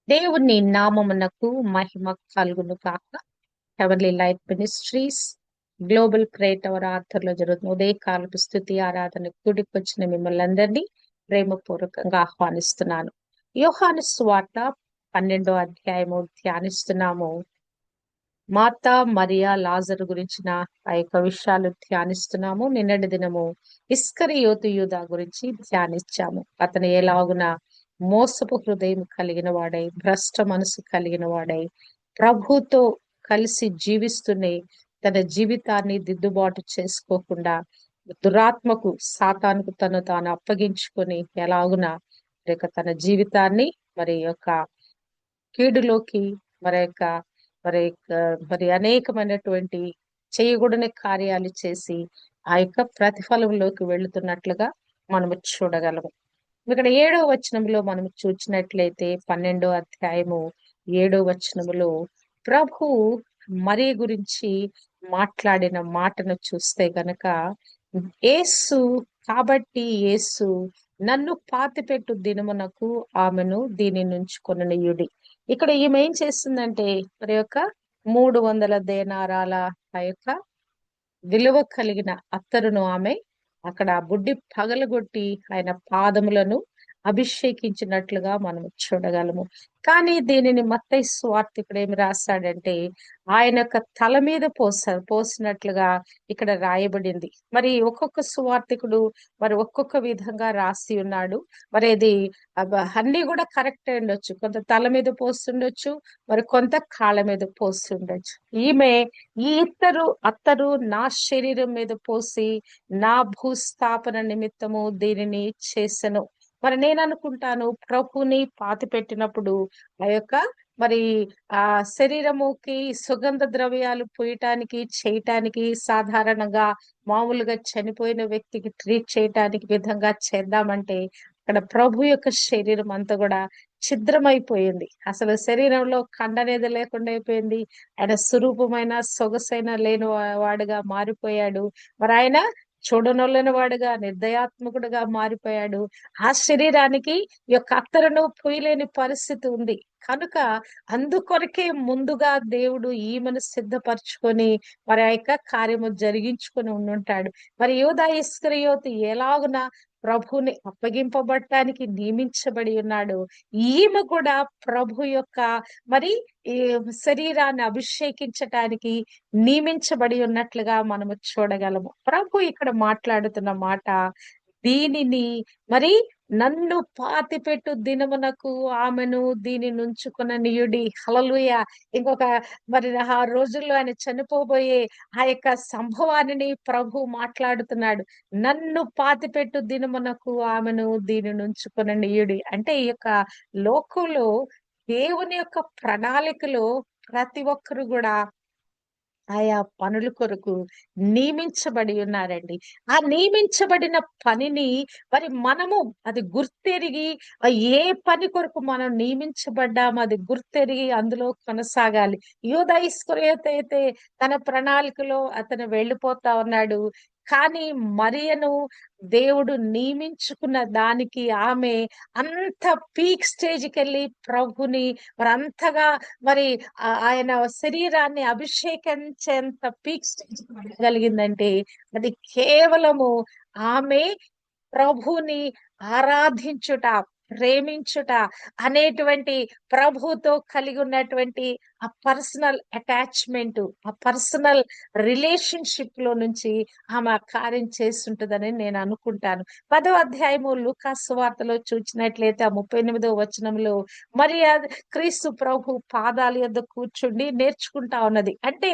దేవుని నామమునకు మహిమ కలుగును కాక. Heavenly Light Ministries Global Prayer Hour ఆర్థర్లో జరుగుతున్న ఉదయకాలపు స్థుతి ఆరాధన కూడికి వచ్చిన మిమ్మల్ని అందరినీ ప్రేమపూర్వకంగా ఆహ్వానిస్తున్నాను. యోహాను సువార్త 12వ అధ్యాయము ధ్యానిస్తున్నాము. మార్తా మరియా లాజరు గురించిన ఆ యొక్క విషయాలు ధ్యానిస్తున్నాము. నిన్నటి దినము ఇస్కరియోతు యూదా గురించి ధ్యానించాము. అతను ఎలాగున మోసపు హృదయం కలిగిన వాడై, భ్రష్ట మనసు కలిగిన వాడై, ప్రభుతో కలిసి జీవిస్తూనే తన జీవితాన్ని దిద్దుబాటు చేసుకోకుండా దురాత్మకు సాతానుకు తను తాను అప్పగించుకొని ఎలాగున తన జీవితాన్ని మరి యొక్క కీడులోకి మరి యొక్క మరి యొక్క మరి అనేకమైనటువంటి చేయకూడని కార్యాలు చేసి ఆ యొక్క ప్రతిఫలంలోకి వెళుతున్నట్లుగా మనము చూడగలము. ఇక్కడ 7వ వచనంలో మనం చూసినట్లయితే 12వ అధ్యాయము 7వ వచనములో ప్రభు మరి గురించి మాట్లాడిన మాటను చూస్తే గనక యేసు యేసు నన్ను పాతిపెట్టు దినమునకు ఆమెను దీని నుంచి కొననీయుడి. ఇక్కడ ఈమె ఏం చేస్తుందంటే మరి యొక్క 300 దేనారాల ఆ యొక్క విలువ కలిగిన అత్తరును ఆమె అక్కడ బుడ్డి పగలగొట్టి ఆయన పాదములను అభిషేకించినట్లుగా మనం చూడగలము. కానీ దీనిని మత్తయి సువార్తికుడు ఏమి రాశాడంటే ఆయన యొక్క తల మీద పోసినట్లుగా ఇక్కడ రాయబడింది. మరి ఒక్కొక్క సువార్తికుడు మరి ఒక్కొక్క విధంగా రాసి ఉన్నాడు. మరి ఇది అన్ని కూడా కరెక్ట్ ఉండొచ్చు. కొంత తల మీద పోస్తుండొచ్చు, మరి కొంత కాళ్ళ మీద పోస్తుండొచ్చు. ఈమె ఈ అత్తరు నా శరీరం మీద పోసి నా భూస్థాపన నిమిత్తము దీనిని చేసెను. మరి నేను అనుకుంటాను ప్రభుని పాతి పెట్టినప్పుడు ఆ యొక్క మరి ఆ శరీరముకి సుగంధ ద్రవ్యాలు పూయటానికి చేయటానికి సాధారణంగా మామూలుగా చనిపోయిన వ్యక్తికి ట్రీట్ చేయటానికి విధంగా చేద్దామంటే అక్కడ ప్రభు యొక్క శరీరం అంతా కూడా ఛిద్రమైపోయింది. అసలు శరీరంలో కండ అనేది లేకుండా అయిపోయింది. ఆయన స్వరూపమైన సొగసైన లేని వాడుగా మారిపోయాడు. మరి ఆయన చూడనొల్లని వాడుగా నిర్దయాత్మకుడుగా మారిపోయాడు. ఆ శరీరానికి ఈ యొక్క అత్తరును పూయలేని పరిస్థితి ఉంది. కనుక అందుకొరకే ముందుగా దేవుడు ఈమెను సిద్ధపరచుకొని మరి ఆ యొక్క కార్యము జరిగించుకొని ఉండుంటాడు. మరి యూదా ఇస్కరియోతు ఎలాగున ప్రభుని అప్పగింపబడటానికి నియమించబడి ఉన్నాడు. ఈమె కూడా ప్రభు యొక్క మరి ఈ శరీరాన్ని అభిషేకించటానికి నియమించబడి ఉన్నట్లుగా మనము చూడగలము. ప్రభు ఇక్కడ మాట్లాడుతున్న మాట దీనిని మరి నన్ను పాతిపెట్టు దినమునకు ఆమెను దీని నుంచుకొననీయుడి. హల్లెలూయా. ఇంకొక మరి ఆ రోజుల్లో ఆయన చనిపోబోయే ఆ యొక్క సంభవాన్ని ప్రభు మాట్లాడుతున్నాడు. నన్ను పాతిపెట్టు దినమునకు ఆమెను దీని నుంచుకొననీయుడి. అంటే ఈ యొక్క లోకంలో దేవుని యొక్క ప్రణాళికలో ప్రతి ఒక్కరు కూడా ఆయా పనుల కొరకు నియమించబడి ఉన్నారండి. ఆ నియమించబడిన పనిని మరి మనము అది గుర్తెరిగి ఏ పని కొరకు మనం నియమించబడ్డామో అది గుర్తెరిగి అందులో కొనసాగాలి. యూదా ఇస్కరియోతు అయితే తన ప్రణాళికలో అతను వెళ్ళిపోతా ఉన్నాడు. కానీ మరియను దేవుడు నియమించుకున్న దానికి ఆమె అంత పీక్ స్టేజ్కి వెళ్ళి ప్రభుని మరి అంతగా మరి ఆయన శరీరాన్ని అభిషేకించేంత పీక్ స్టేజ్ వెళ్ళగలిగిందంటే అది కేవలము ఆమె ప్రభుని ఆరాధించుట, ప్రేమించుట అనేటువంటి ప్రభుతో కలిగి ఉన్నటువంటి ఆ పర్సనల్ అటాచ్మెంట్, ఆ పర్సనల్ రిలేషన్షిప్ లో నుంచి ఆమె ఆ కార్యం చేస్తుంటదని నేను అనుకుంటాను. 10వ అధ్యాయము లూకా సువార్తలో చూసినట్లయితే ఆ 38వ వచనంలో మరి క్రీస్తు ప్రభు పాదాల యొద్ద కూర్చుండి నేర్చుకుంటా ఉన్నది. అంటే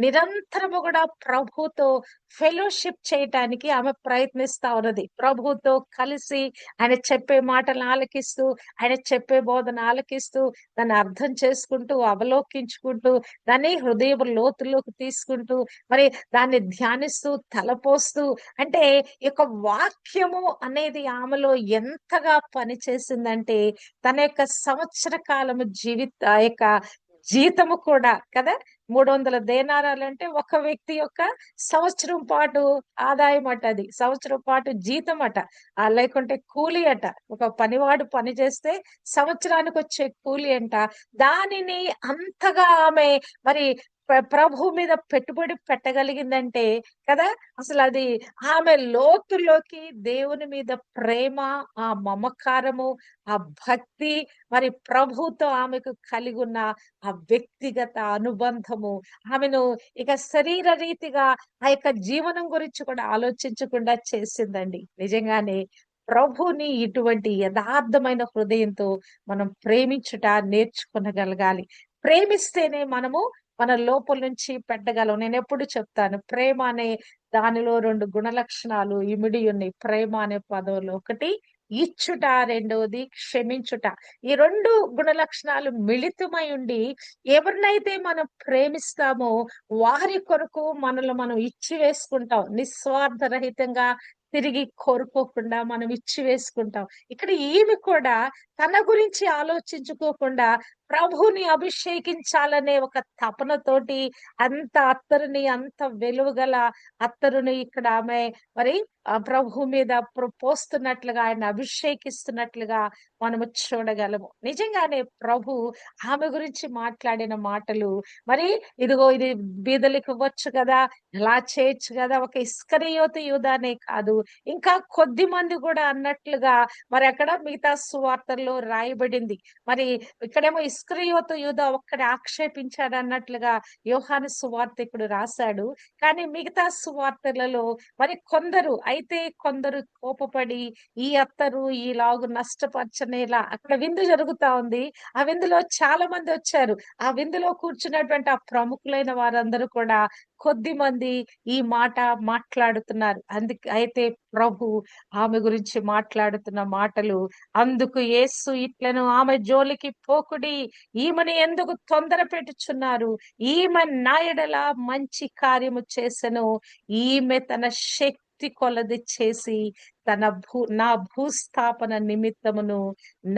నిరంతరము కూడా ప్రభుతో ఫెలోషిప్ చేయటానికి ఆమె ప్రయత్నిస్తా ఉన్నది. ప్రభుతో కలిసి ఆయన చెప్పే మాటలు ఆలకిస్తూ, ఆయన చెప్పే బోధన ఆలకిస్తూ, దాన్ని అర్థం చేసుకుంటూ, అవలోకించుకుంటూ, దాన్ని హృదయ లోతుల్లోకి తీసుకుంటూ, మరి దాన్ని ధ్యానిస్తూ, తలపోస్తూ, అంటే ఈ యొక్క వాక్యము అనేది ఆమెలో ఎంతగా పనిచేసిందంటే తన యొక్క సంవత్సర కాలము ఆ యొక్క జీతము కూడా కదా. 300 దేనారాలంటే ఒక వ్యక్తి యొక్క సంవత్సరం పాటు ఆదాయం అట, అది సంవత్సరం పాటు జీతం అట. లేకుంటే కూలి అట. ఒక పనివాడు పని చేస్తే సంవత్సరానికి వచ్చే కూలి అంట. దానిని అంతగా ఆమె మరి ప్రభు మీద పెట్టుబడి పెట్టగలిగిందంటే కదా, అసలు అది ఆమె లోతుల్లోకి దేవుని మీద ప్రేమ, ఆ మమకారము, ఆ భక్తి, మరి ప్రభుతో ఆమెకు కలిగి ఉన్న ఆ వ్యక్తిగత అనుబంధము ఆమెను ఇక శరీర రీతిగా ఆ యొక్క జీవనం గురించి కూడా ఆలోచించకుండా చేసిందండి. నిజంగానే ప్రభుని ఇటువంటి యథార్థమైన హృదయంతో మనం ప్రేమించుట నేర్చుకొనగలగాలి. ప్రేమిస్తేనే మనము మన లోపల నుంచి పెట్టగలం. నేను ఎప్పుడు చెప్తాను, ప్రేమ అనే దానిలో 2 గుణ లక్షణాలు ఇమిడి ఉన్నాయి. ప్రేమ అనే పదంలో ఒకటి ఇచ్చుట, రెండవది క్షమించుట. ఈ 2 గుణ లక్షణాలు మిళితమై ఉండి ఎవరినైతే మనం ప్రేమిస్తామో వారి కొరకు మనల్ని మనం ఇచ్చి వేసుకుంటాం. నిస్వార్థ రహితంగా తిరిగి కోరుకోకుండా మనం ఇచ్చి వేసుకుంటాం. ఇక్కడ ఈమె కూడా తన గురించి ఆలోచించుకోకుండా ప్రభుని అభిషేకించాలనే ఒక తపనతోటి అంత అత్తరుని, అంత వెలువగల అత్తరుని ఇక్కడ ఆమె మరి ప్రభు మీద పోస్తున్నట్లుగా, ఆయన అభిషేకిస్తున్నట్లుగా మనము చూడగలము. నిజంగానే ప్రభు ఆమె గురించి మాట్లాడిన మాటలు మరి ఇదిగో ఇది బీదలకు ఇవ్వచ్చు కదా, ఇలా చేయొచ్చు కదా, ఒక ఇస్కరియోతు యూదానే కాదు ఇంకా కొద్ది మంది కూడా అన్నట్లుగా మరి అక్కడ మిగతా సువార్తల్లో రాయబడింది. మరి ఇక్కడేమో ఇస్కరియోతు యూదా ఒక్కడే ఆక్షేపించాడు అన్నట్లుగా యోహాను సువార్తికుడు రాశాడు. కానీ మిగతా సువార్తలలో మరి కొందరు కోపపడి ఈ అత్తరు ఈలాగు నష్టపరచనేలా అక్కడ విందు జరుగుతా ఉంది. ఆ విందులో చాలా మంది వచ్చారు. ఆ విందులో కూర్చున్నటువంటి ఆ ప్రముఖులైన వారందరూ కూడా కొద్ది మంది ఈ మాట మాట్లాడుతున్నారు. అయితే ప్రభు ఆమె గురించి మాట్లాడుతున్న మాటలు, అందుకు యేసు ఇట్లను ఆమె జోలికి పోకుడి, ఈమెను ఎందుకు తొందర పెట్టుచున్నారు, ఈమె నా ఎడల మంచి కార్యము చేసెను, ఈమె తన శక్తి కొలది చేసి నా భూస్థాపన నిమిత్తమును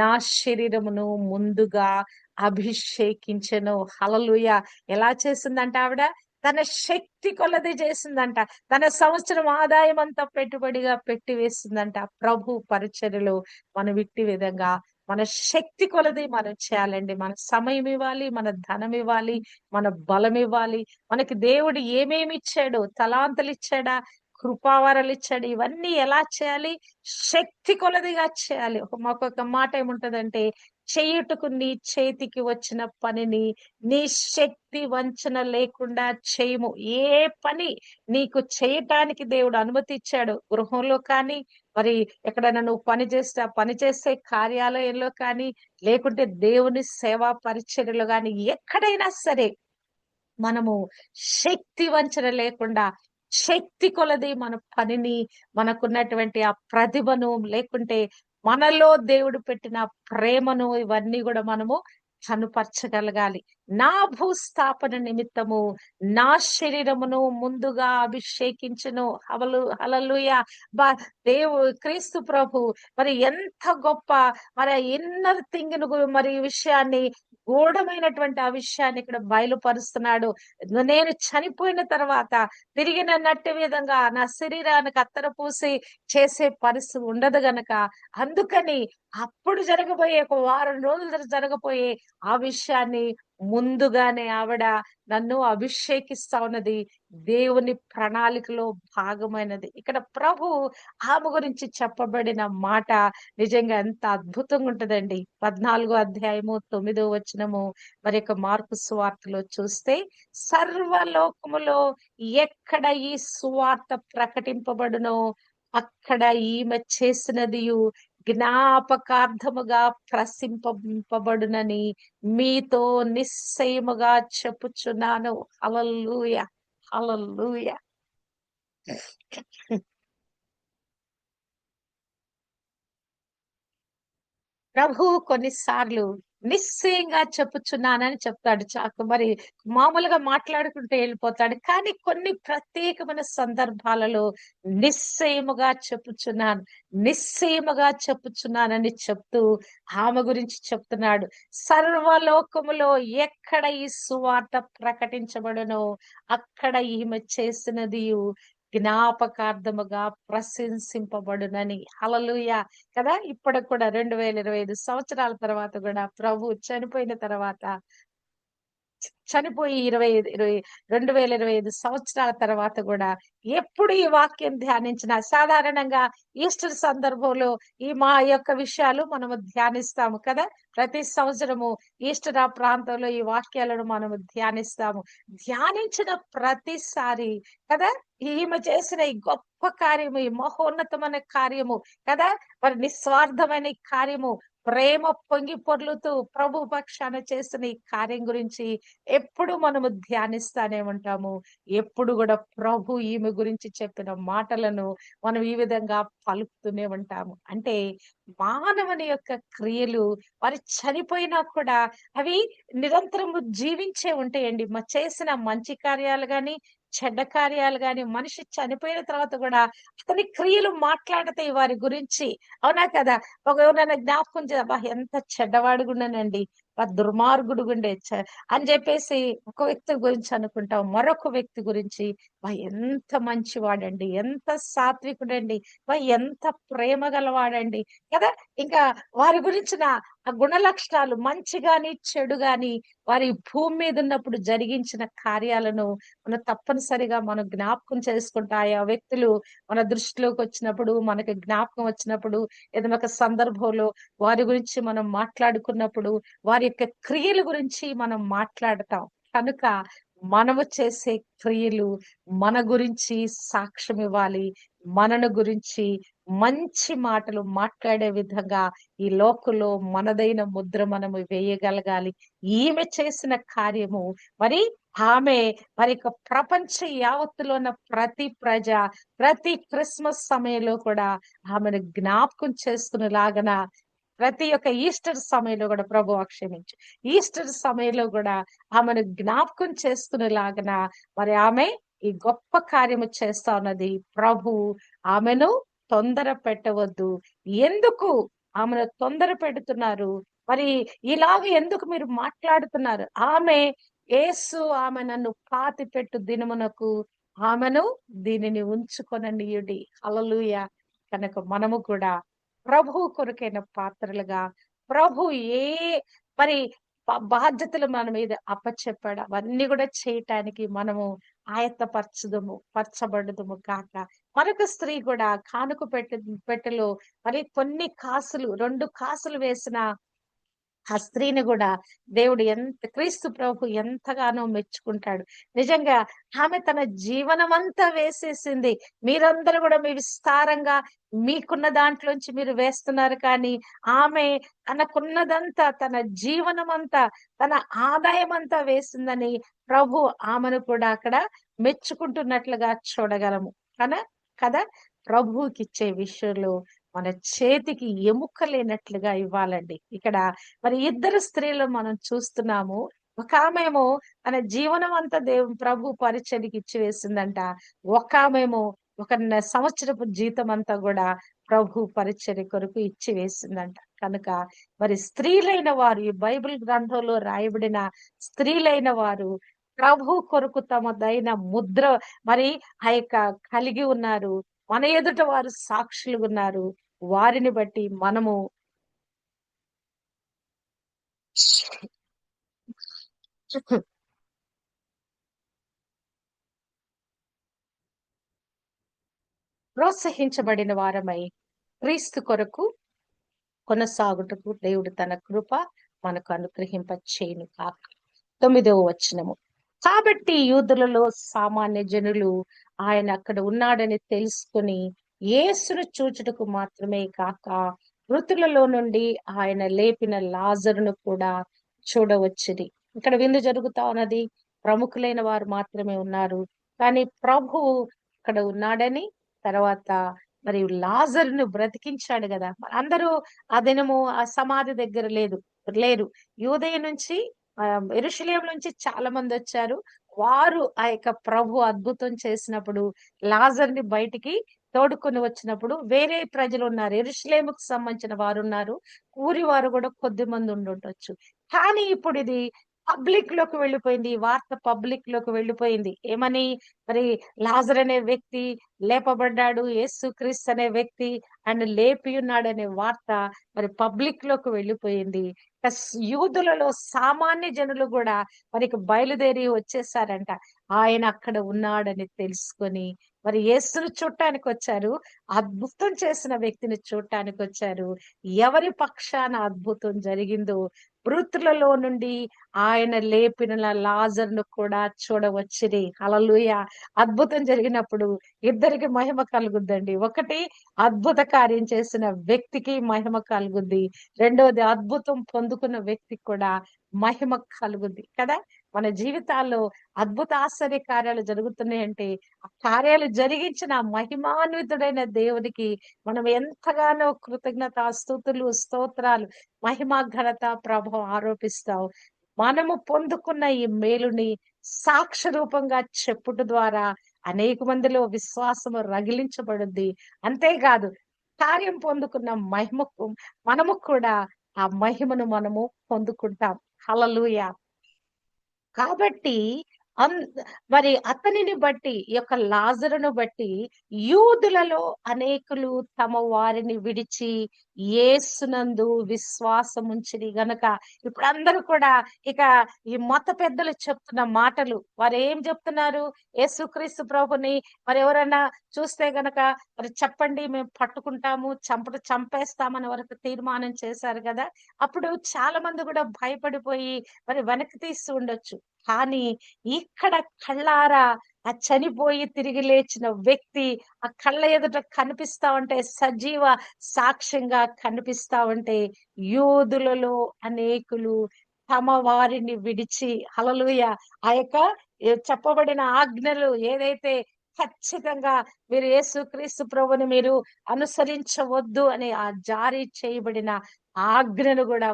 నా శరీరమును ముందుగా అభిషేకించెను. హల్లెలూయా. ఎలా చేసిందంట ఆవిడ? తన శక్తి కొలది చేసిందంట. తన సంవత్సరం ఆదాయం అంతా పెట్టుబడిగా పెట్టి వేసిందంట. ప్రభు పరిచర్యలో మనం ఇట్టి విధంగా మన శక్తి కొలది మనం చేయాలండి. మన సమయం ఇవ్వాలి, మన ధనం ఇవ్వాలి, మన బలం ఇవ్వాలి. మనకి దేవుడు ఏమేమి ఇచ్చాడో, తలాంతులు ఇచ్చాడా, కృపావరాలు ఇచ్చాడు, ఇవన్నీ ఎలా చేయాలి? శక్తి కొలదిగా చేయాలి. ఒక్కొక్క మాట ఏముంటదంటే, చేయుటకు నీ చేతికి వచ్చిన పనిని నీ శక్తి వంచన లేకుండా చేయము. ఏ పని నీకు చేయటానికి దేవుడు అనుమతి ఇచ్చాడు, గృహంలో కానీ మరి ఎక్కడైనా నువ్వు పని చేస్తే ఆ పని చేసే కార్యాలయంలో కానీ, లేకుంటే దేవుని సేవా పరిచర్యలో గాని, ఎక్కడైనా సరే మనము శక్తి వంచన లేకుండా శక్తి కొలది మన పనిని, మనకున్నటువంటి ఆ ప్రతిభను, లేకుంటే మనలో దేవుడు పెట్టిన ప్రేమను, ఇవన్నీ కూడా మనము కనుపరచగలగాలి. నా భూస్థాపన నిమిత్తము నా శరీరమును ముందుగా అభిషేకించును. హల్లెలూయా. బా క్రీస్తు ప్రభు మరి ఎంత గొప్ప మరి ఇన్నర్ థింగ్ మరి ఈ విషయాన్ని, గూఢమైనటువంటి ఆ విషయాన్ని ఇక్కడ బయలుపరుస్తున్నాడు. నేను చనిపోయిన తర్వాత తిరిగి నన్నట్టు విధంగా నా శరీరానికి అత్తర పూసి చేసే పరిస్థితి ఉండదు గనక, అందుకని అప్పుడు జరగబోయే ఒక వారం రోజులు జరగబోయే ఆ విషయాన్ని ముందుగానే ఆవిడ నన్ను అభిషేకిస్తా ఉన్నది. దేవుని ప్రణాళికలో భాగమైనది. ఇక్కడ ప్రభు ఆమె గురించి చెప్పబడిన మాట నిజంగా ఎంత అద్భుతంగా ఉంటదండి. 14వ అధ్యాయము 9వ వచనము మరి యొక్క మార్కు సువార్తలో చూస్తే, సర్వలోకములో ఎక్కడ ఈ సువార్త ప్రకటింపబడునో అక్కడ ఈమె చేసినదియు జ్ఞాపకార్థముగా ప్రసింపబడునని మీతో నిశ్చయముగా చెప్పుచున్నాను. హల్లెలూయా. హల్లెలూయా. ప్రభు కొన్నిసార్లు నిశ్చయంగా చెప్పుచున్నానని చెప్తాడు. మరి మామూలుగా మాట్లాడుకుంటూ వెళ్ళిపోతాడు. కానీ కొన్ని ప్రత్యేకమైన సందర్భాలలో నిశ్చయముగా చెప్పుచున్నాను, నిశ్చయముగా చెప్పుచున్నానని చెప్తూ ఆమె గురించి చెప్తున్నాడు. సర్వలోకములో ఎక్కడ ఈ సువార్త ప్రకటించబడునో అక్కడ ఈమె చేసినదియు జ్ఞాపకార్థముగా ప్రశంసింపబడునని. హల్లెలూయా! కదా! ఇప్పటికి కూడా 2025 సంవత్సరాల తర్వాత కూడా ప్రభు చనిపోయిన తర్వాత, చనిపోయి 2025 సంవత్సరాల తర్వాత గూడా ఎప్పుడు ఈ వాక్యం ధ్యానించినా సాధారణంగా ఈస్టర్ సందర్భంలో ఈ మా యొక్క విషయాలు మనము ధ్యానిస్తాము కదా! ప్రతి సంవత్సరము ఈస్టర్ ఆ ప్రాంతంలో ఈ వాక్యాలను మనము ధ్యానిస్తాము. ధ్యానించిన ప్రతిసారి కదా! ఈమె చేసిన ఈ గొప్ప కార్యము, ఈ మహోన్నతమైన కార్యము కదా! మరి నిస్వార్థమైన ఈ కార్యము, ప్రేమ పొంగి పొర్లుతూ ప్రభు పక్షాన చేసిన ఈ కార్యం గురించి ఎప్పుడు మనము ధ్యానిస్తానే ఉంటాము. ఎప్పుడు గూడా ప్రభు ఈమె గురించి చెప్పిన మాటలను మనం ఈ విధంగా పలుకుతూనే ఉంటాము. అంటే మానవుని యొక్క క్రియలు వారు చనిపోయినా కూడా అవి నిరంతరము జీవించే ఉంటాయండి. చేసిన మంచి కార్యాలు గాని, చెడ్డ కార్యాలు గాని, మనిషి చనిపోయిన తర్వాత గూడా అతని క్రియలు మాట్లాడతాయి వారి గురించి. అవునా కదా! ఎవరైనా జ్ఞాపకం అబ్బా! ఎంత చెడ్డవాడుగున్నానండి. దుర్మార్గుడుగుండే అని జెప్పేసి ఒక వ్యక్తి గురించి అనుకుంటాం. మరొక వ్యక్తి గురించి ఎంత మంచివాడండి, ఎంత సాత్వికుడండి, ఎంత ప్రేమ గలవాడండి కదా! ఇంకా వారి గురించిన ఆ గుణ లక్షణాలు మంచి గాని, చెడు గాని వారి భూమి మీద ఉన్నప్పుడు జరిగించిన కార్యాలను మనం తప్పనిసరిగా మనం జ్ఞాపకం చేసుకుంటా ఆయా వ్యక్తులు మన దృష్టిలోకొచ్చినప్పుడు, మనకి జ్ఞాపకం వచ్చినప్పుడు, ఏదైనా ఒక సందర్భంలో వారి గురించి మనం మాట్లాడుకున్నప్పుడు, వారి యొక్క క్రియల గురించి మనం మాట్లాడతాం. కనుక మనము చేసే క్రియలు మన గురించి సాక్ష్యమివ్వాలి. మనను గురించి మంచి మాటలు మాట్లాడే విధంగా ఈ లోకంలో మనదైన ముద్ర మనము వేయగలగాలి. ఈమె చేసిన కార్యము మరి ఆమె మరి ప్రపంచ యావత్తులో ఉన్న ప్రతి ప్రజ, ప్రతి క్రిస్మస్ సమయంలో కూడా ఆమెను జ్ఞాపకం చేసుకునేలాగన ప్రతి ఒక్క ఈస్టర్ సమయంలో గూడా ప్రభువా క్షమించు. ఈస్టర్ సమయంలో గూడా ఆమెను జ్ఞాపకం చేసుకునేలాగన మరి ఆమె ఈ గొప్ప కార్యము చేస్తా ఉన్నది. ప్రభువు ఆమెను తొందర పెట్టవద్దు. ఎందుకు ఆమెను తొందర పెడుతున్నారు? మరి ఇలాగ ఎందుకు మీరు మాట్లాడుతున్నారు? యేసు ఆమె నన్ను పాతిపెట్టు దినమునకు ఆమెను దీనిని ఉంచుకొననీయుడి. హల్లెలూయా! కనుక మనము కూడా ప్రభువు కొరకైన పాత్రలుగా, ప్రభు ఏ మరి బాధ్యతలు మన మీద అప్పచెప్పాడు అవన్నీ కూడా చేయటానికి మనము పరచబడుదుము గాక. మరొక స్త్రీ కూడా కానుక పెట్టెలో మరి కొన్ని కాసులు 2 కాసులు వేసిన ఆ స్త్రీని గూడా దేవుడు క్రీస్తు ప్రభు ఎంతగానో మెచ్చుకుంటాడు. నిజంగా ఆమె తన జీవనమంతా వేసేసింది. మీరందరూ గూడా మీ విస్తారంగా మీకున్న దాంట్లోంచి మీరు వేస్తున్నారు కానీ, ఆమె తనకున్నదంతా, తన జీవనమంతా, తన ఆదాయమంతా వేసిందని ప్రభు ఆమెను కూడా అక్కడ మెచ్చుకుంటున్నట్లుగా చూడగలము. కదా! ప్రభువుకిచ్చే విషయంలో మన చేతికి ఎముక లేనట్లుగా ఇవ్వాలండి. ఇక్కడ మరి ఇద్దరు స్త్రీలు మనం చూస్తున్నాము. ఒకామేమో తన జీవనం అంతా ప్రభు పరిచర్యకి ఇచ్చివేసిందంట. ఒకామేమో ఒక సంవత్సరపు జీతం అంతా గూడా ప్రభు పరిచర్య కొరకు ఇచ్చివేసిందంట. కనుక మరి స్త్రీలైన వారు ఈ బైబిల్ గ్రంథంలో రాయబడిన స్త్రీలైన వారు ప్రభు కొరకు తమదైన ముద్ర మరి కలిగి ఉన్నారు. మన ఎదుట వారు సాక్షులుగున్నారు. వారిని బట్టి మనము ప్రోత్సహించబడిన వారమై క్రీస్తు కొరకు కొనసాగుటకు దేవుడు తన కృప మనకు అనుగ్రహింప చేయను కాక. 9వ వచనము. కాబట్టి యూదులలో సామాన్య జనులు ఆయన అక్కడ ఉన్నాడని తెలుసుకుని యేసును చూచుటకు మాత్రమే కాక మృతులలో నుండి ఆయన లేపిన లాజరును కూడా చూడవచ్చిరి. ఇక్కడ విందు జరుగుతా ఉన్నది. ప్రముఖులైన వారు మాత్రమే ఉన్నారు. కానీ ప్రభువు అక్కడ ఉన్నాడని, తర్వాత మరి లాజరును బ్రతికించాడు గదా! అందరూ ఆ దినము ఆ సమాధి దగ్గర లేదు. లేరు. యూదయ నుంచి యెరూషలేము నుంచి చాలా మందొచ్చారు. వారు ఆ యొక్క ప్రభు అద్భుతం చేసినప్పుడు లాజర్‌ని బయటికి తోడుకొని వచ్చినప్పుడు వేరే ప్రజలున్నారు. యెరూషలేముకు సంబంధించిన వారున్నారు. ఊరి వారు గూడా కొద్దిమంది ఉండుండొచ్చు. కానీ ఇప్పుడిది పబ్లిక్‌లోకి వెళ్ళిపోయింది. ఈ వార్త పబ్లిక్‌లోకి వెళ్ళిపోయింది. ఏమని? మరి లాజర్ అనే వ్యక్తి లేపబడ్డాడు. యేసుక్రీస్తు అనే వ్యక్తి ఆయన లేపియున్నాడనే వార్త మరి పబ్లిక్‌లోకి వెళ్ళిపోయింది. యూదులలో సామాన్య జనులు గూడా మనకి బయలుదేరి వచ్చేసారంట. ఆయన అక్కడ ఉన్నాడని తెలుసుకొని మరి యేసును చూడటానికొచ్చారు. అద్భుతం చేసిన వ్యక్తిని చూడటానికొచ్చారు. ఎవరి పక్షాన అద్భుతం జరిగిందో మృతులలో నుండి ఆయన లేపిన లాజరును కూడా చూడవచ్చిరి. హల్లెలూయా! అద్భుతం జరిగినప్పుడు ఇద్దరికి మహిమ కలుగుద్దండి. ఒకటి అద్భుత కార్యం చేసిన వ్యక్తికి మహిమ కలుగుద్ది. రెండోది అద్భుతం పొందుకున్న వ్యక్తికి కూడా మహిమ కలుగుద్ది కదా! మన జీవితాల్లో అద్భుత ఆశ్చర్య కార్యాలు జరుగుతున్నాయంటే, ఆ కార్యాలు జరిగించిన ఆ మహిమాన్వితుడైన దేవునికి మనం ఎంతగానో కృతజ్ఞతాస్తుతులు, స్తోత్రాలు, మహిమ, ఘనత, ప్రభావం ఆరోపిస్తాం. మనము పొందుకున్న ఈ మేలుని సాక్ష్య రూపంగా చెప్పుట ద్వారా అనేక మందిలో విశ్వాసము రగిలించబడుద్ది. అంతేకాదు కార్యం పొందుకున్న మహిమకు మనము కూడా ఆ మహిమను మనము పొందుకుంటాం. హల్లెలూయా! కాబట్టి అన్ మరి అతనిని బట్టి ఈ యొక్క లాజరును బట్టి యూదులలో అనేకులు తమ వారిని విడిచి యేసునందు విశ్వాసముంచిరి గనక ఇప్పుడు అందరూ కూడా ఇక ఈ మత పెద్దలు చెప్తున్న మాటలు వారేం చెప్తున్నారు? యేసుక్రీస్తు ప్రభుని మరి ఎవరైనా చూస్తే గనక మరి చెప్పండి మేము పట్టుకుంటాము, చంపేస్తామని వరకు తీర్మానం చేశారు కదా! అప్పుడు చాలా మంది కూడా భయపడిపోయి మరి వెనక్కి తీస్తూ ఉండొచ్చు. కానీ ఇక్కడ కళ్ళారా ఆ చనిపోయి తిరిగి లేచిన వ్యక్తి ఆ కళ్ళ ఎదుట కనిపిస్తా ఉంటే సజీవ సాక్ష్యంగా కనిపిస్తా ఉంటే యూదులలో అనేకులు తమ వారిని విడిచి హల్లెలూయా! ఆ యొక్క చెప్పబడిన ఆజ్ఞలు ఏదైతే ఖచ్చితంగా మీరు యేసుక్రీస్తు ప్రభువుని మీరు అనుసరించవద్దు అని ఆ జారీ చేయబడిన ఆజ్ఞను గూడా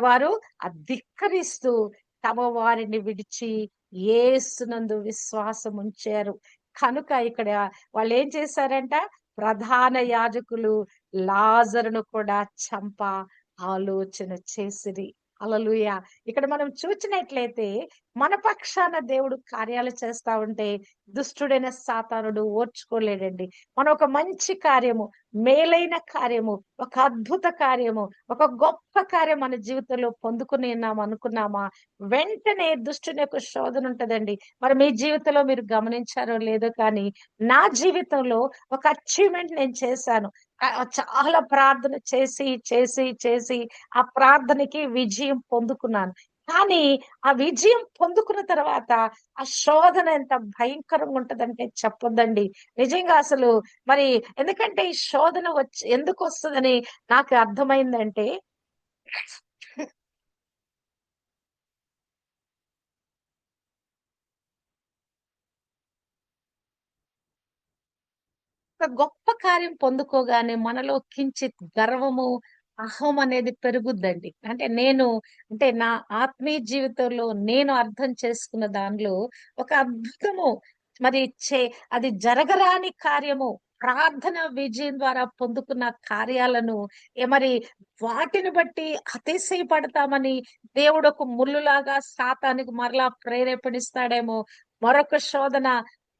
వారు ధిక్కరిస్తూ తమ వారిని విడిచి యేసునందు విశ్వాసం ఉంచారు. కనుక ఇక్కడ వాళ్ళేం చేశారంట? ప్రధాన యాజకులు లాజరును కూడా ఆలోచన చేసిరి. హల్లెలూయా! ఇక్కడ మనం చూచినట్లయితే మన పక్షాన దేవుడు కార్యాలు చేస్తా ఉంటే దుష్టుడైన సాతానుడు ఓర్చుకోలేడండి. మనం ఒక మంచి కార్యము, మేలైన కార్యము, ఒక అద్భుత కార్యము, ఒక గొప్ప కార్యం మన జీవితంలో పొందుకుని ఉన్నాం అనుకున్నామా, వెంటనే దుష్టుని యొక్క శోధన ఉంటదండి. మరి మీ జీవితంలో మీరు గమనించారో లేదో కానీ, నా జీవితంలో ఒక అచీవ్‌మెంట్ నేను చేశాను. చాలా ప్రార్థన చేసి ఆ ప్రార్థనకి విజయం పొందుకున్నాను. కానీ ఆ విజయం పొందుకున్న తర్వాత ఆ శోధన ఎంత భయంకరంగా ఉంటదంటే చెప్పొద్దండి. నిజంగా అసలు మరి ఎందుకంటే ఈ శోధన ఎందుకొస్తదని నాకు అర్థమైందంటే ఒక గొప్ప కార్యం పొందుకోగానే మనలో కించిత్ గర్వము, అహం అనేది పెరుగుద్దండి. అంటే నా ఆత్మీయ జీవితంలో నేను అర్థం చేసుకున్న దానిలో ఒక అద్భుతము మరి అది జరగరాని కార్యము ప్రార్థన విజయం ద్వారా పొందుకున్న కార్యాలను మరి వాటిని బట్టి అతిశయపడతామని దేవుడు ఒక ముల్లులాగా సాతానికి మరలా ప్రేరేపణిస్తాడేమో, మరొక శోధన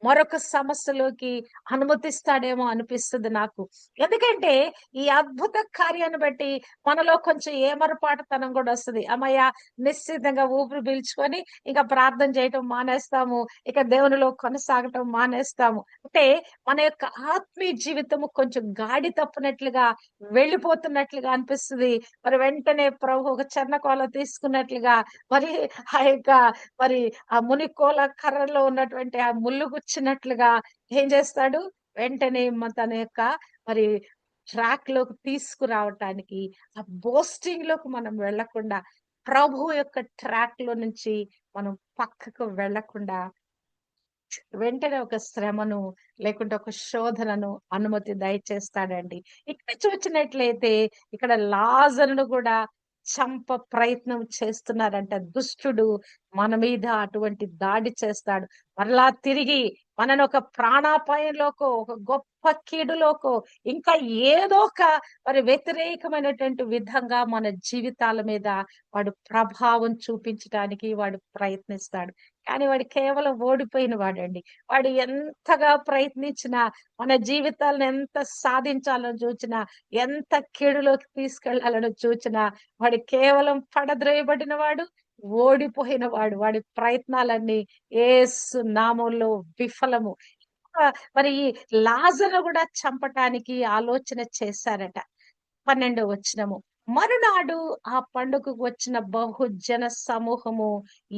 మరొక సమస్యలోకి అనుమతిస్తాడేమో అనిపిస్తది నాకు. ఎందుకంటే ఈ అద్భుత కార్యాన్ని బట్టి మనలో కొంచెం ఏమరపాటుతనం గూడా వస్తది. హమ్మయ్య! నిశ్చితంగా ఊపిరి పీల్చుకొని ఇక ప్రార్థన చేయటం మానేస్తాము. ఇక దేవునిలో కొనసాగటం మానేస్తాము. అంటే మన యొక్క ఆత్మీయ జీవితము కొంచెం గాడి తప్పినట్లుగా, వెళ్ళిపోతున్నట్లుగా అనిపిస్తది. మరి వెంటనే ప్రభు ఒక చెన్నకోల తీసుకున్నట్లుగా మరి ఆ యొక్క మరి ఆ మునికోల కర్రలో ఉన్నటువంటి ఆ ముల్లు గుచ్చినట్లుగా ఏం చేస్తాడు? వెంటనే తన యొక్క మరి ట్రాక్‌లోకి తీసుకురావటానికి, ఆ బోస్టింగ్‌లోకి మనం వెళ్ళకుండా, ప్రభువు యొక్క ట్రాక్‌లో నుంచి మనం పక్కకు వెళ్ళకుండా, వెంటనే ఒక శ్రమను, లేకుంటే ఒక శోధనను అనుమతి దయచేస్తాడండి. ఇక్కడ చూచినట్లయితే ఇక్కడ లాజరును గూడా చంప ప్రయత్నం చేస్తున్నారంట. దుష్టుడు మన మీద అటువంటి దాడి చేస్తాడు. మరలా తిరిగి మనను ఒక ప్రాణాపాయంలోకో, ఒక గొప్ప కీడులోకో, ఇంకా ఏదో ఒక మరి వ్యతిరేకమైనటువంటి విధంగా మన జీవితాల మీద వాడు ప్రభావం చూపించటానికి వాడు ప్రయత్నిస్తాడు. కానీ వాడు కేవలం ఓడిపోయిన వాడండి. వాడు ఎంతగా ప్రయత్నించినా, మన జీవితాలను ఎంత సాధించాలని చూచినా, ఎంత కీడులోకి తీసుకెళ్లాలని చూచినా, వాడు కేవలం పడద్రోయబడిన వాడు, ఓడిపోయిన వాడు. వాడి ప్రయత్నాలన్నీ యేసు నామంలో విఫలము. మరి ఈ లాజరును కూడా చంపటానికి ఆలోచన చేశారట. 12వ వచనము. మరునాడు ఆ పండుగకు వచ్చిన బహుజన సమూహము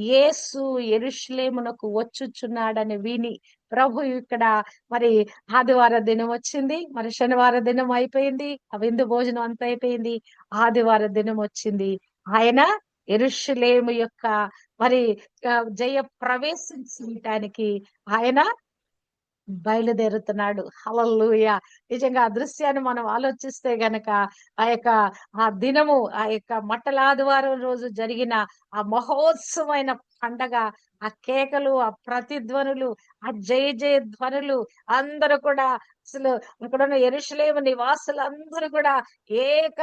యేసు యెరూషలేమునకు వచ్చుచున్నాడని విని, ప్రభు ఇక్కడ మరి ఆదివార దినం వచ్చింది. మరి శనివార దినం అయిపోయింది. ఆ విందు భోజనం అంతా అయిపోయింది. ఆదివార దినం వచ్చింది. ఆయన యెరూషలేము యొక్క మరి జయ ప్రవేశం చేయటానికి ఆయన బయలుదేరుతున్నాడు. హల్లెలూయా! నిజంగా ఆ దృశ్యాన్ని మనం ఆలోచిస్తే గనక ఆ యొక్క ఆ దినము, ఆ యొక్క మట్టల ఆదివారం రోజు జరిగిన ఆ మహోత్సవమైన పండగ, ఆ కేకలు, ఆ ప్రతిధ్వనులు, ఆ జయ జయ ధ్వనులు అందరూ కూడా అసలు అక్కడున్న యెరూషలేము నివాసులందరూ కూడా ఏక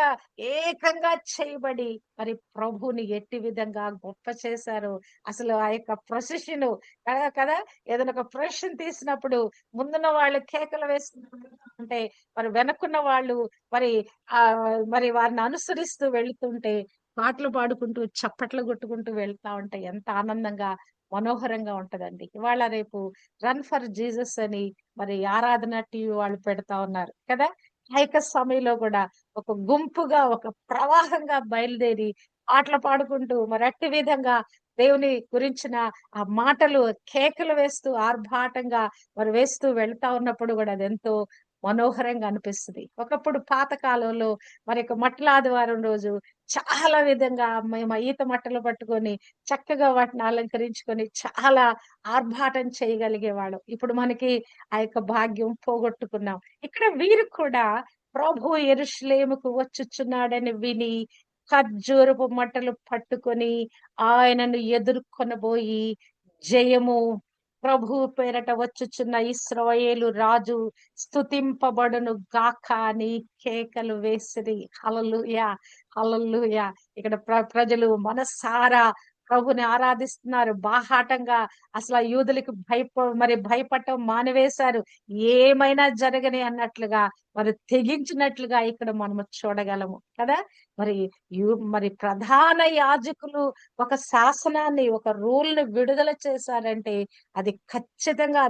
ఏకంగా చేయబడి మరి ప్రభువుని ఎట్టి విధంగా గొప్ప చేశారు. అసలు ఆ యొక్క ప్రొసెషన్ కదా కదా! ఏదైనా ఒక ప్రొసెషన్ తీసినప్పుడు ముందున్న వాళ్ళు కేకలు వేస్తుంటే మరి వెనక్కున్న వాళ్ళు మరి మరి వారిని అనుసరిస్తూ వెళ్తుంటే పాటలు పాడుకుంటూ చప్పట్లు కొట్టుకుంటూ వెళ్తా ఉంటే ఎంత ఆనందంగా మనోహరంగా ఉంటదండి. ఇవాళ రేపు రన్ ఫర్ జీసస్ అని మరి ఆరాధన టీవీ వాళ్ళు పెడతా ఉన్నారు కదా! ఆ యొక్క సమయంలో కూడా ఒక గుంపుగా ఒక ప్రవాహంగా బయలుదేరి పాటలు పాడుకుంటూ మరి అట్టి విధంగా దేవుని గురించిన ఆ మాటలు కేకలు వేస్తూ ఆర్భాటంగా మరి వేస్తూ వెళ్తా ఉన్నప్పుడు కూడా అదెంతో మనోహరంగా అనిపిస్తది. ఒకప్పుడు పాత కాలంలో మరి యొక్క మట్ల ఆదివారం రోజు చాలా విధంగా మేము ఆ ఈత మట్టలు పట్టుకొని చక్కగా వాటిని అలంకరించుకొని చాలా ఆర్భాటం చేయగలిగేవాళ్ళం. ఇప్పుడు మనకి ఆ యొక్క భాగ్యం పోగొట్టుకున్నాం. ఇక్కడ వీరు కూడా ప్రభు యెరూషలేముకు వచ్చుచున్నాడని విని ఖర్జూరపు మట్టలు పట్టుకొని ఆయనను ఎదుర్కొనబోయి జయము ప్రభువు పేరట వచ్చుచున్న ఇశ్రాయేలు రాజు స్తుతింపబడును గాక అని కేకలు వేసిరి. హల్లెలూయా! హల్లెలూయా! ఇక్కడ ప్రజలు మనసారా ప్రభుని ఆరాధిస్తున్నారు. బాహాటంగా అసలు ఆ యూదులకి మరి భయపడటం మానివేశారు. ఏమైనా జరగని అన్నట్లుగా మరి తెగించినట్లుగా ఇక్కడ మనము చూడగలము కదా! మరి మరి ప్రధాన యాజకులు ఒక శాసనాన్ని, ఒక రూల్‌ని విడుదల చేశారంటే అది ఖచ్చితంగా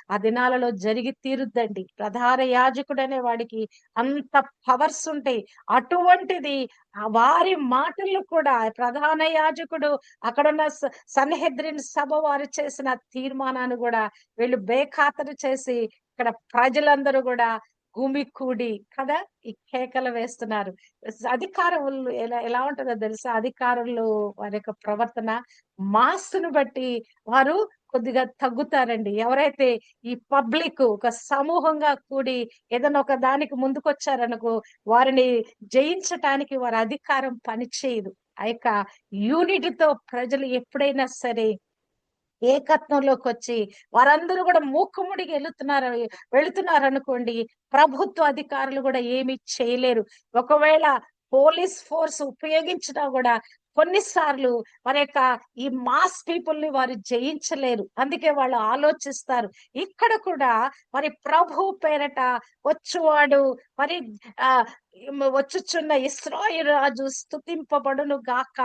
ఆ దినాలలో జరిగి తీరుద్దండి. ప్రధాన యాజకుడనే వాడికి అంత పవర్స్ ఉంటాయి. అటువంటిది వారి మాటలు కూడా ప్రధాన యాజకుడు అక్కడున్న సన్హెద్రిన్ సభ వారు చేసిన తీర్మానాన్ని కూడా వీళ్ళు బేఖాతరు చేసి ఇక్కడ ప్రజలందరూ కూడా గుమికూడి కదా! ఈ కేకలు వేస్తున్నారు. అధికారులు ఎలా ఎలా ఉంటదో తెలుసా? అధికారులు వారి యొక్క ప్రవర్తన మాస్‌ను బట్టి వారు కొద్దిగా తగ్గుతారండి. ఎవరైతే ఈ పబ్లిక్ ఒక సమూహంగా కూడి ఏదైనా ఒక దానికి ముందుకొచ్చారనుకో, వారిని జయించటానికి వారి అధికారం పనిచేయదు. ఆ యొక్క యూనిటీతో ప్రజలు ఎప్పుడైనా సరే ఏకత్వంలోకొచ్చి వారందరూ కూడా మూకుమ్మడిగా వెళుతున్నారనుకోండి, ప్రభుత్వ అధికారులు కూడా ఏమీ చేయలేరు. ఒకవేళ పోలీస్ ఫోర్స్ ఉపయోగించినా గూడా కొన్ని సార్లు వారి యొక్క ఈ మాస్ పీపుల్‌ని వారు జయించలేరు. అందుకే వాళ్ళు ఆలోచిస్తారు. ఇక్కడ కూడా మరి ప్రభువు పేరట వచ్చువాడు మరి ఆహ్, వచ్చుచున్న ఇశ్రాయేలు రాజు స్తుతింపబడును గాక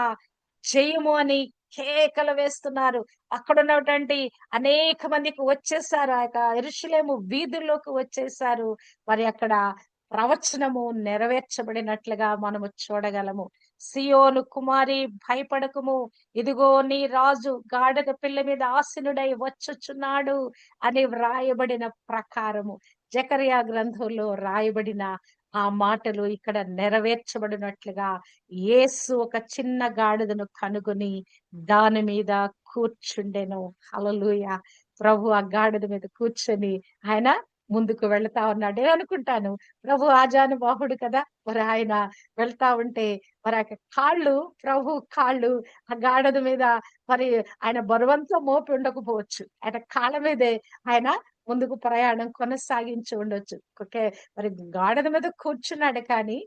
జయము అని కేకలు వేస్తున్నారు. అక్కడున్నటువంటి అనేక మందికి వచ్చేసారు. ఆ యొక్క యెరూషలేము వీధుల్లోకి వచ్చేసారు. మరి అక్కడ ప్రవచనము నెరవేర్చబడినట్లుగా మనము చూడగలము. సియోను కుమారి భయపడకుము, ఇదిగో నీ రాజు గాడిద పిల్ల మీద ఆసీనుడై వచ్చుచున్నాడు అని వ్రాయబడిన ప్రకారము జెకర్యా గ్రంథంలో రాయబడిన ఆ మాటలు ఇక్కడ నెరవేర్చబడినట్లుగా యేసు ఒక చిన్న గాడిదను కనుగొని దాని మీద కూర్చుండెను. హల్లెలూయా! ప్రభు ఆ గాడిద మీద కూర్చొని ఆయన ముందుకు వెళ్తా ఉన్నాడు. నేను అనుకుంటాను, ప్రభు ఆజానుబాహుడు కదా! మరి ఆయన వెళ్తా ఉంటే మరి ఆ కాళ్ళు, ప్రభు కాళ్ళు ఆ గాడిద మీద మరి ఆయన బరువంతా మోపి ఉండకపోవచ్చు. ఆయన కాళ్ళ మీదే ఆయన ముందుకు ప్రయాణం కొనసాగించి ఉండొచ్చు. ఓకే. మరి గాడిద మీద కూర్చున్నాడు కానీ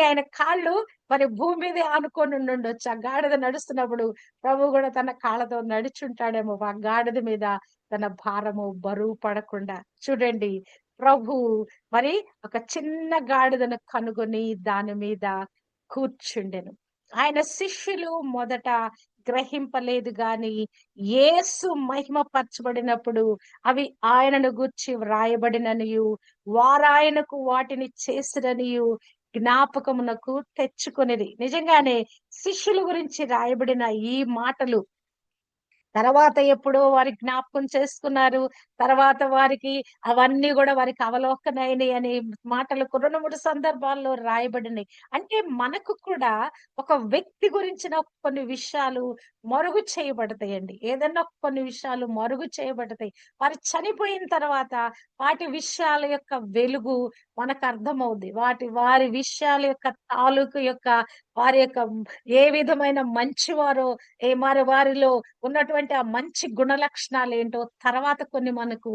ఆయన కాళ్ళు మరి భూమి మీదే ఆనుకొని ఉండుండొచ్చు. ఆ గాడిద నడుస్తున్నప్పుడు ప్రభువు గూడా తన కాళ్ళతో నడిచుంటాడేమో ఆ గాడిద మీద తన భారము, బరువు పడకుండా. చూడండి, ప్రభువు మరి ఒక చిన్న గాడిదను కనుగొని దాని మీద కూర్చుండెను. ఆయన శిష్యులు మొదట గ్రహింపలేదు గాని, యేసు మహిమపరచబడినప్పుడు అవి ఆయనను గూర్చి వ్రాయబడిననియు, వారాయనకు వాటిని చేసిరనియు జ్ఞాపకమునకు తెచ్చుకొనిరి. నిజంగానే శిష్యుల గురించి రాయబడిన ఈ మాటలు తర్వాత ఎప్పుడో వారి జ్ఞాపకం చేసుకున్నారు. తర్వాత వారికి అవన్నీ గూడా వారికి అవలోకన అయినయి అనే మాటలకు 2, 3 సందర్భాల్లో రాయబడినయి. అంటే మనకు కూడా ఒక వ్యక్తి గురించిన కొన్ని విషయాలు మరుగు చేయబడతాయండి. ఏదన్నా కొన్ని విషయాలు మరుగు చేయబడతాయి. వారు చనిపోయిన తర్వాత వాటి విషయాల యొక్క వెలుగు మనకు అర్థమవుద్ది. వారి విషయాల యొక్క తాలూకు యొక్క వారి యొక్క ఏ విధమైన మంచివారో మరి వారిలో ఉన్నటువంటి ఆ మంచి గుణలక్షణాలేంటో తర్వాత కొన్ని మనకు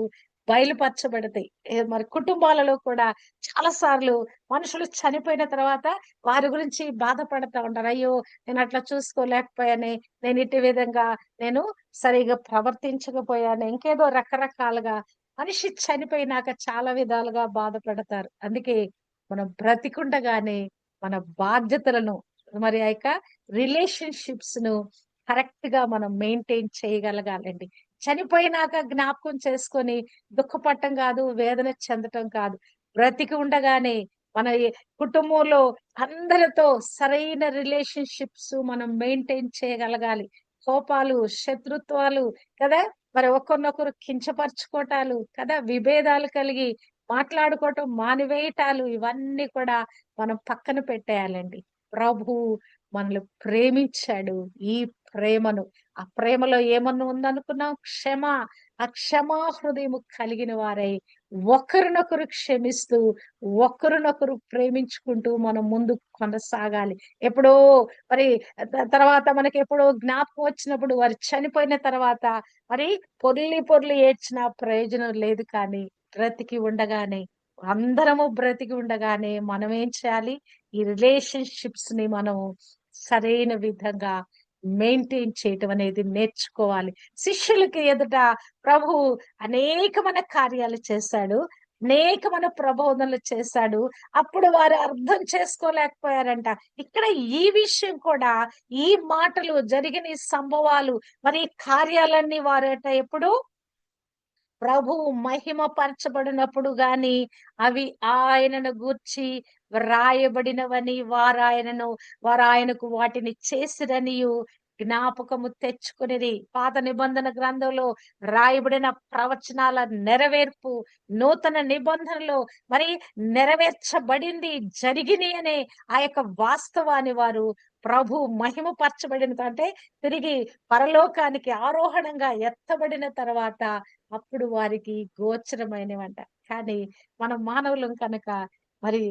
బయలుపరచబడతాయి. మరి కుటుంబాలలో కూడా చాలా సార్లు మనుషులు చనిపోయిన తర్వాత వారి గురించి బాధపడతా ఉంటారు. అయ్యో! నేను అట్లా చూసుకోలేకపోయానే, నేను ఇట్టి విధంగా నేను సరిగ్గా ప్రవర్తించకపోయాను. ఇంకేదో రకరకాలుగా మనిషి చనిపోయినాక చాలా విధాలుగా బాధపడతారు. అందుకే మనం బ్రతికుండగానే మన బాధ్యతలను మరి ఆ యొక్క రిలేషన్‌షిప్స్ ను కరెక్ట్ గా మనం మెయింటైన్ చేయగలగాలండి. చనిపోయినాక జ్ఞాపకం చేసుకొని దుఃఖపడటం కాదు, వేదన చెందటం కాదు. బ్రతికి ఉండగానే మన కుటుంబంలో అందరితో సరైన రిలేషన్‌షిప్స్ మనం మెయింటైన్ చేయగలగాలి. కోపాలు, శత్రుత్వాలు కదా! మరి ఒకరినొకరు కించపరుచుకోవటాలు కదా! విభేదాలు కలిగి మాట్లాడుకోవటం మానివేయటాలు ఇవన్నీ కూడా మనం పక్కన పెట్టేయాలండి. ప్రభువు మనల్ని ప్రేమించాడు. ఈ ప్రేమను ఆ ప్రేమలో ఏమన్నా ఉందనుకున్నాం? క్షమ. ఆ క్షమా హృదయము కలిగిన వారై ఒకరినొకరు క్షమిస్తూ, ఒకరినొకరు ప్రేమించుకుంటూ మనం ముందుకు కొనసాగాలి. ఎప్పుడో మరి తర్వాత మనకెప్పుడో జ్ఞాపకం వచ్చినప్పుడు వారు చనిపోయిన తర్వాత మరి పొర్లి పొర్లి ఏడ్చిన ప్రయోజనం లేదు కానీ, బ్రతికి ఉండగానే అందరము బ్రతికి ఉండగానే మనమేం చేయాలి? ఈ రిలేషన్‌షిప్స్ ని మనం సరైన విధంగా మెయింటైన్ చేయటం అనేది నేర్చుకోవాలి. శిష్యులకి ఎదుట ప్రభువు అనేకమైన కార్యాలు చేశాడు. అనేకమైన ప్రబోధనలు చేశాడు. అప్పుడు వారు అర్థం చేసుకోలేకపోయారంట. ఇక్కడ ఈ విషయం కూడా ఈ మాటలు జరిగిన ఈ సంభవాలు మరి ఈ కార్యాలన్నీ వారట ఎప్పుడు ప్రభువు మహిమ పరచబడినప్పుడు గాని అవి ఆయనను గూర్చి వ్రాయబడినవని వారాయనకు వాటిని చేసిరనియు జ్ఞాపకము తెచ్చుకునేది. పాత నిబంధన గ్రంథంలో రాయబడిన ప్రవచనాల నెరవేర్పు నూతన నిబంధనలో మరి నెరవేర్చబడింది జరిగిని అనే ఆ యొక్క వాస్తవాన్ని వారు ప్రభు మహిమ పరచబడిన అంటే తిరిగి పరలోకానికి ఆరోహణంగా ఎత్తబడిన తర్వాత అప్పుడు వారికి గోచరమైనవంట. కానీ మనం మానవులం కనుక మరి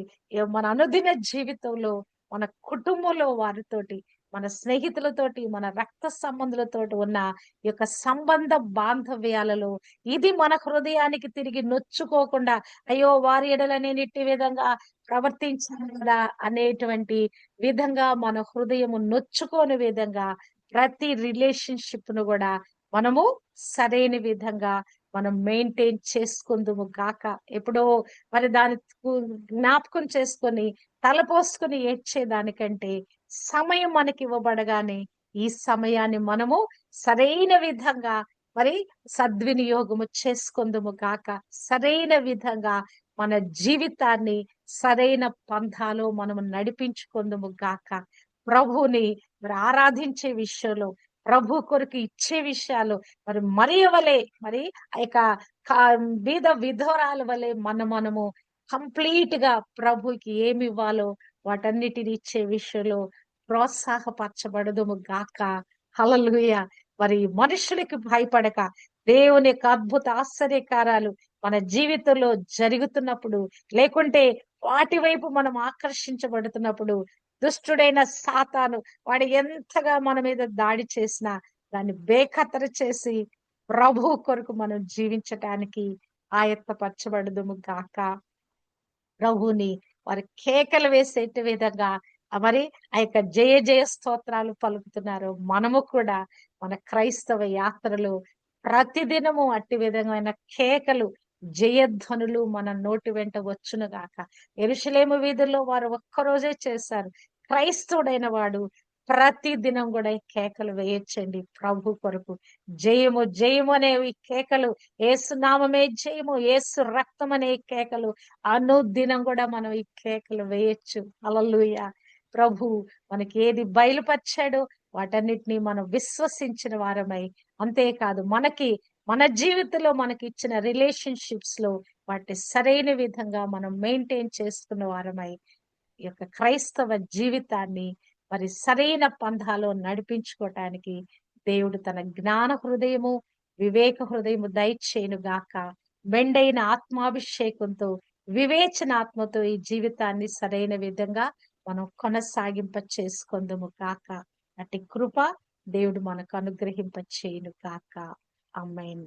మన అనుదిన జీవితంలో మన కుటుంబంలో వారితోటి, మన స్నేహితులతోటి, మన రక్త సంబంధులతోటి ఉన్న ఈ యొక్క సంబంధ బాంధవ్యాలలో ఇది మన హృదయానికి తిరిగి నొచ్చుకోకుండా అయ్యో! వారి ఎడల నేను ఇట్టి విధంగా ప్రవర్తించాను కదా! అనేటువంటి విధంగా మన హృదయము నొచ్చుకోని విధంగా ప్రతి రిలేషన్‌షిప్‌ను గూడా మనము సరైన విధంగా మనం మెయింటైన్ చేసుకుందుము గాక. ఎప్పుడో మరి దాన్ని జ్ఞాపకం చేసుకొని తలపోసుకొని ఏడ్చేదానికంటే సమయం మనకివ్వబడగానే ఈ సమయాన్ని మనము సరైన విధంగా మరి సద్వినియోగము చేసుకుందుము గాక. సరైన విధంగా మన జీవితాన్ని సరైన పంథాలో మనము నడిపించుకుందుము గాక. ప్రభువుని మరి ఆరాధించే విషయంలో ప్రభు కొరకు ఇచ్చే విషయాలు మరి మరియ వలె మరి ఆ యొక్క బీద విధవరాలు వలె మనము కంప్లీట్ గా ప్రభుకి ఏమి ఇవ్వాలో వాటన్నిటిని ఇచ్చే విషయంలో ప్రోత్సాహపరచబడదుము గాక. హల్లెలూయా. మరి మనుషులకి భయపడక దేవుని యొక్క అద్భుత ఆశ్చర్యకారాలు మన జీవితంలో జరుగుతున్నప్పుడు, లేకుంటే వాటి వైపు మనం ఆకర్షించబడుతున్నప్పుడు, దుష్టుడైన సాతాను వాడు ఎంతగా మన మీద దాడి చేసినా దాన్ని బేఖతరు చేసి ప్రభువు కొరకు మనం జీవించటానికి ఆయత్తపరచబడదుము గాక. ప్రభువుని వారి కేకలు వేసేటి విధంగా మరి ఆ యొక్క జయ జయ స్తోత్రాలు పలుకుతున్నారు. మనము కూడా మన క్రైస్తవ యాత్రలో ప్రతిదినము అట్టి విధమైన కేకలు, జయధ్వనులు మన నోటి వెంట వచ్చును గాక. యెరూషలేము వీధుల్లో వారు ఒక్కరోజే చేశారు. క్రైస్తవుడైన వాడు ప్రతి దినం కూడా ఈ కేకలు వేయొచ్చండి ప్రభు కొరకు. జయము జయము అనే ఈ కేకలు, యేసు నామమే జయము, యేసు రక్తం అనే ఈ కేకలు అనుదినం కూడా మనం ఈ కేకలు వేయొచ్చు. హల్లెలూయా. ప్రభు మనకి ఏది బయలుపరిచాడో వాటన్నిటిని మనం విశ్వసించిన వారమై, అంతేకాదు మన జీవితంలో మనకి ఇచ్చిన రిలేషన్షిప్స్ లో వాటి సరైన విధంగా మనం మెయింటైన్ చేసుకున్న వారమై ఈ యొక్క క్రైస్తవ జీవితాన్ని మరి సరైన పంథాలో నడిపించుకోవటానికి దేవుడు తన జ్ఞాన హృదయము, వివేక హృదయము దయచేయును గాక. మెండైన ఆత్మాభిషేకంతో, వివేచనాత్మతో ఈ జీవితాన్ని సరైన విధంగా మనం కొనసాగింప చేసుకుందుము కాక. అట్టి కృప దేవుడు మనకు అనుగ్రహింప చేయును కాక. ఆమేన్.